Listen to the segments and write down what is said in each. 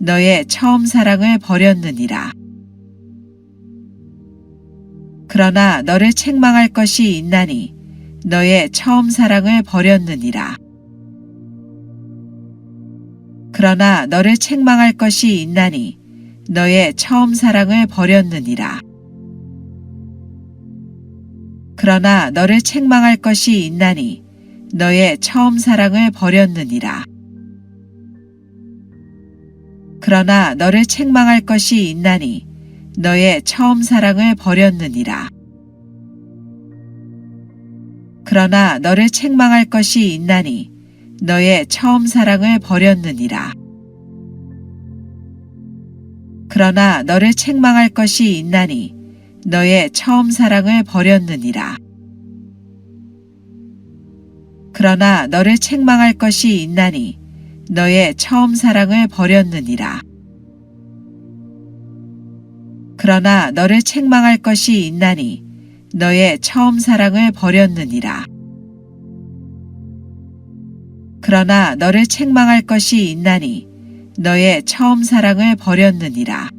너의 처음 사랑을 버렸느니라. 그러나 너를 책망할 것이 있나니 너의 처음 사랑을 버렸느니라. 그러나 너를 책망할 것이 있나니 너의 처음 사랑을 버렸느니라. 그러나 너를 책망할 것이 있나니 너의 처음 사랑을 버렸느니라. 그러나 너를 책망할 것이 있나니 너의 처음 사랑을 버렸느니라. 그러나 너를 책망할 것이 있나니 너의 처음 사랑을 버렸느니라. 그러나 너를 책망할 것이 있나니 너의 처음 사랑을 버렸느니라. 그러나 너를 책망할 것이 있나니 너의 처음 사랑을 버렸느니라. 그러나 너를 책망할 것이 있나니 너의 처음 사랑을 버렸느니라. 그러나 너를 책망할 것이 있나니 너의 처음 사랑을 버렸느니라.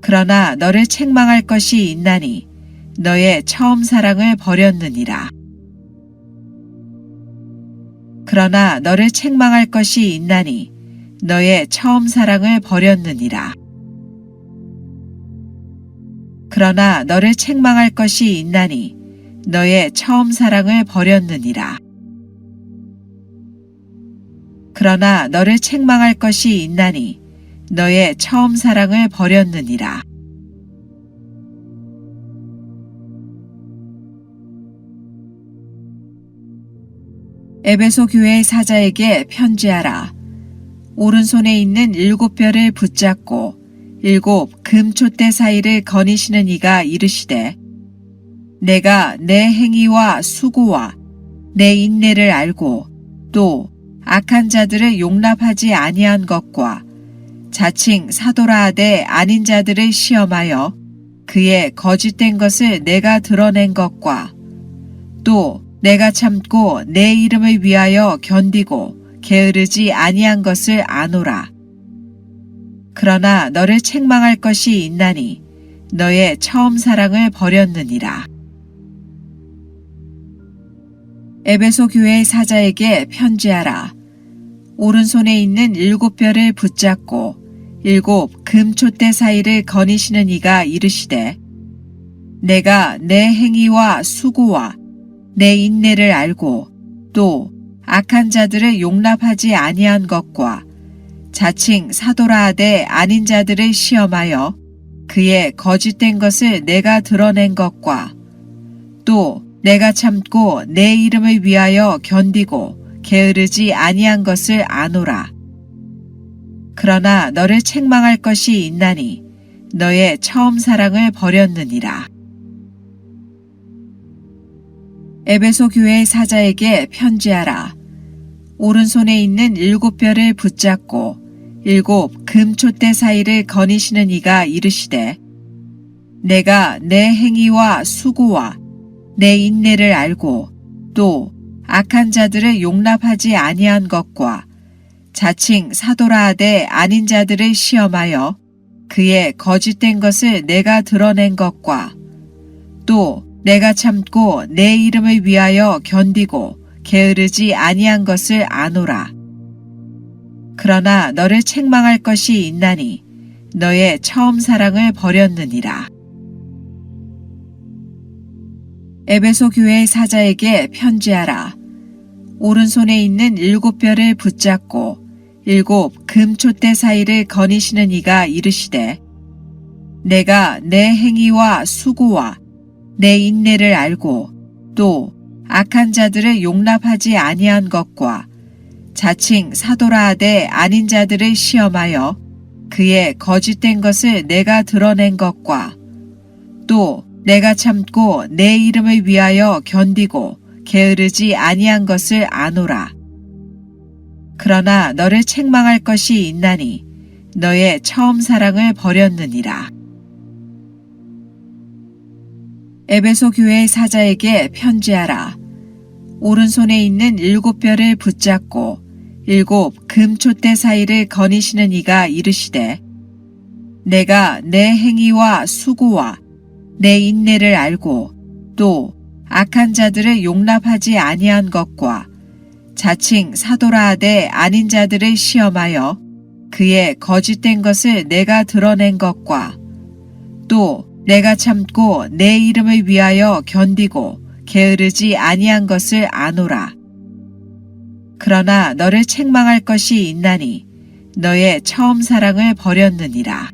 그러나 너를 책망할 것이 있나니 너의 처음 사랑을 버렸느니라. 그러나 너를 책망할 것이 있나니 너의 처음 사랑을 버렸느니라. 그러나 너를 책망할 것이 있나니 너의 처음 사랑을 버렸느니라. 그러나 너를 책망할 것이 있나니 너의 처음 사랑을 버렸느니라. 에베소 교회 사자에게 편지하라. 오른손에 있는 7별을 붙잡고 7 금촛대 사이를 거니시는 이가 이르시되 내가 내 행위와 수고와 내 인내를 알고 또 악한 자들을 용납하지 아니한 것과 자칭 사도라 하되 아닌 자들을 시험하여 그의 거짓된 것을 내가 드러낸 것과 또 내가 참고 내 이름을 위하여 견디고 게으르지 아니한 것을 아노라. 그러나 너를 책망할 것이 있나니 너의 처음 사랑을 버렸느니라. 에베소 교회 사자에게 편지하라. 오른손에 있는 7별을 붙잡고 7 금촛대 사이를 거니시는 이가 이르시되 내가 내 행위와 수고와 내 인내를 알고 또 악한 자들을 용납하지 아니한 것과 자칭 사도라 하되 아닌 자들을 시험하여 그의 거짓된 것을 내가 드러낸 것과 또 내가 참고 내 이름을 위하여 견디고 게으르지 아니한 것을 아노라. 그러나 너를 책망할 것이 있나니 너의 처음 사랑을 버렸느니라. 에베소 교회 사자에게 편지하라. 오른손에 있는 7별을 붙잡고 7 금촛대 사이를 거니시는 이가 이르시되 내가 내 행위와 수고와 내 인내를 알고 또 악한 자들을 용납하지 아니한 것과 자칭 사도라 하되 아닌 자들을 시험하여 그의 거짓된 것을 내가 드러낸 것과 또 내가 참고 내 이름을 위하여 견디고 게으르지 아니한 것을 아노라. 그러나 너를 책망할 것이 있나니 너의 처음 사랑을 버렸느니라. 에베소 교회 사자에게 편지하라. 오른손에 있는 7별을 붙잡고 7 금촛대 사이를 거니시는 이가 이르시되 내가 내 행위와 수고와 내 인내를 알고 또 악한 자들을 용납하지 아니한 것과 자칭 사도라 하되 아닌 자들을 시험하여 그의 거짓된 것을 내가 드러낸 것과 또 내가 참고 내 이름을 위하여 견디고 게으르지 아니한 것을 아노라. 그러나 너를 책망할 것이 있나니 너의 처음 사랑을 버렸느니라. 에베소 교회 사자에게 편지하라. 오른손에 있는 7별을 붙잡고 7 금촛대 사이를 거니시는 이가 이르시되 내가 내 행위와 수고와 내 인내를 알고 또 악한 자들을 용납하지 아니한 것과 자칭 사도라 하되 아닌 자들을 시험하여 그의 거짓된 것을 내가 드러낸 것과 또 내가 참고 내 이름을 위하여 견디고 게으르지 아니한 것을 아노라. 그러나 너를 책망할 것이 있나니 너의 처음 사랑을 버렸느니라.